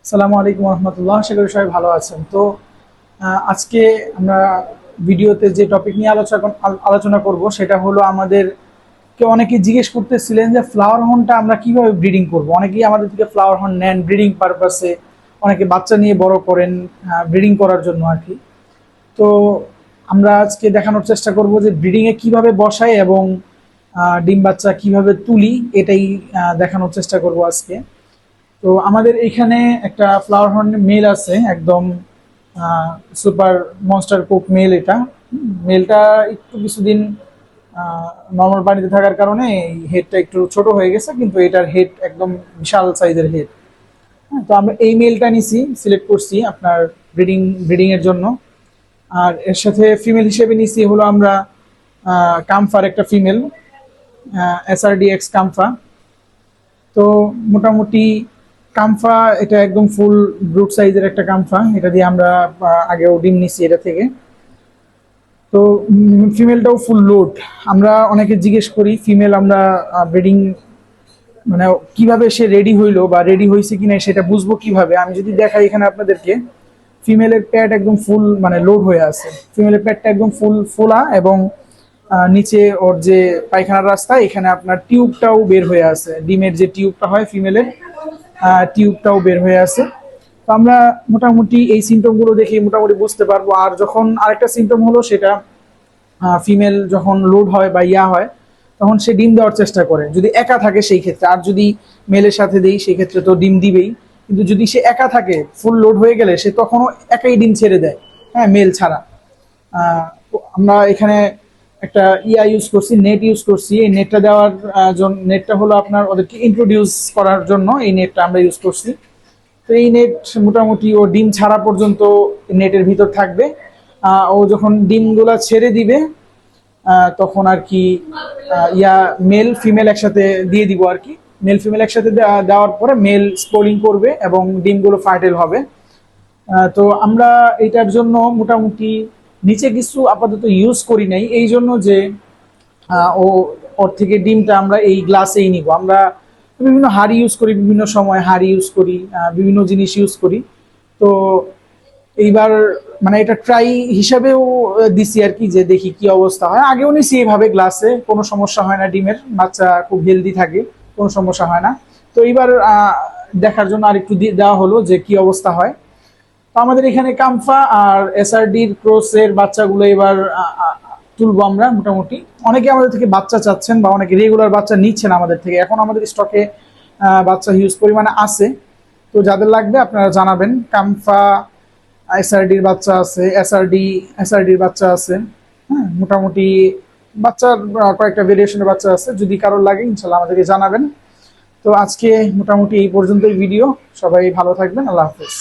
আসসালামু আলাইকুম রহমতুল্লাহ, আশা করি সবাই ভালো আছেন। তো আজকে আমরা ভিডিওতে যে টপিক নিয়ে আলোচনা করব সেটা হলো অনেকেই জিজ্ঞেস করতেছিলেন যে ফ্লাওয়ার হর্নটা আমরা কিভাবে ব্রিডিং করব। অনেকেই আমাদের থেকে ফ্লাওয়ার হর্ন নেন ব্রিডিং পারপাসে, অনেকে বাচ্চা নিয়ে বড় করেন ব্রিডিং করার জন্য আর কি। তো আমরা আজকে দেখানোর চেষ্টা করব যে ব্রিডিংয়ে কিভাবে বসাই এবং ডিম বাচ্চা কিভাবে তুলি, এটাই দেখানোর চেষ্টা করব আজকে। তো আমাদের এখানে একটা ফ্লাওয়ার হর্ন মেল আছে, একদম সুপার মনস্টার কোক মেল। এটা মেলটা একটু কিছুদিন নর্মাল পানিতে থাকার কারণে এই হেডটা একটু ছোট হয়ে গেছে, কিন্তু এটার হেড একদম বিশাল সাইজের হেড। তো আমরা এই মেলটা নিছি, সিলেক্ট করছি আপনার ব্রিডিং এর জন্য। আর এর সাথে ফিমেল হিসেবে নিছি হলো আমরা কামফার একটা ফিমেল, SRDX কামফা। তো মোটামুটি কামফা এটা একদম ফুল ব্রুট সাইজের একটা কামফা, এটা দিয়ে আমরা আগেও ডিম নিচ্ছি এটা থেকে। তো ফিমেলটাও ফুল লোড। আমরা অনেকে জিজ্ঞেস করি ফিমেল আমরা ব্রিডিং মানে কিভাবে সে রেডি হইলো বা রেডি হয়েছে কিনা সেটা বুঝবো কিভাবে। আমি যদি দেখাই এখানে আপনাদেরকে, ফিমেলের প্যাড একদম ফুল মানে লোড হয়ে আছে, ফিমেলের প্যাডটা একদম ফুল ফোলা এবং নিচে ওর যে পায়খানার রাস্তা এখানে আপনার টিউবটাও বের হয়ে আছে, ডিমের যে টিউবটা হয় ফিমেলের টিউবটাও বের হয়ে আছে। তো আমরা মোটামুটি এই সিমটমগুলো দেখে মোটামুটি বুঝতে পারবো। আর যখন আরেকটা সিমটম হলো সেটা ফিমেল যখন লোড হয় বা হয় তখন সে ডিম দেওয়ার চেষ্টা করে, যদি একা থাকে সেই ক্ষেত্রে। আর যদি মেলের সাথে দেই সেই ক্ষেত্রে তো ডিম দিবেই, কিন্তু যদি সে একা থাকে ফুল লোড হয়ে গেলে সে তখনও একাই ডিম ছেড়ে দেয়, হ্যাঁ, মেল ছাড়া। আমরা এখানে একটা ইউজ করছি, নেট ইউজ করছি। এই নেটটা দেওয়ার জন্য, নেটটা হলো আপনার ওদেরকে ইন্ট্রোডিউস করার জন্য এই নেটটা আমরা ইউজ করছি। তো এই নেট মোটামুটি ও ডিম ছাড়া পর্যন্ত নেটের ভিতর থাকবে। ও যখন ডিমগুলা ছেড়ে দিবে তখন আর কি মেল ফিমেল একসাথে দিয়ে দিব আর কি। মেল ফিমেল একসাথে দেওয়ার পরে মেল স্পোলিং করবে এবং ডিমগুলো ফার্টাইল হবে। তো আমরা এটার জন্য মোটামুটি নিচে কিছু আপাতত ইউজ করি নাই, এই জন্য যে ও ওর থেকে ডিমটা আমরা এই গ্লাসেই নিব। আমরা বিভিন্ন হাড়ি ইউজ করি, বিভিন্ন সময় হাড়ি ইউজ করি, বিভিন্ন জিনিস ইউজ করি। তো এইবার মানে এটা ট্রাই হিসাবেও দিছি আর কি, যে দেখি কি অবস্থা হয়। আগেও নিছি এইভাবে গ্লাসে, কোনো সমস্যা হয় না, ডিমের বাচ্চা খুব হেলদি থাকে, কোনো সমস্যা হয় না। তো এইবার দেখার জন্য আর একটু দেওয়া হলো যে কি অবস্থা হয়। তো আমাদের এখানে কামফা আর SRDর ক্রসের বাচ্চাগুলো এবার তুলবো আমরা মোটামুটি। অনেকে আমাদের থেকে বাচ্চা চাচ্ছেন বা অনেকে রেগুলার বাচ্চা নিচ্ছেন আমাদের থেকে, এখন আমাদের স্টকে বাচ্চা হিউজ পরিমাণে আছে। তো যাদের লাগবে আপনারা জানাবেন। কামফা SRDর বাচ্চা আছে, SRDর বাচ্চা আছে, হ্যাঁ, মোটামুটি বাচ্চার কয়েকটা ভেরিয়েশনের বাচ্চা আছে। যদি কারোর লাগে ইনশাল্লাহ আমাদেরকে জানাবেন। তো আজকে মোটামুটি এই পর্যন্তই ভিডিও। সবাই ভালো থাকবেন, আল্লাহ হাফেজ।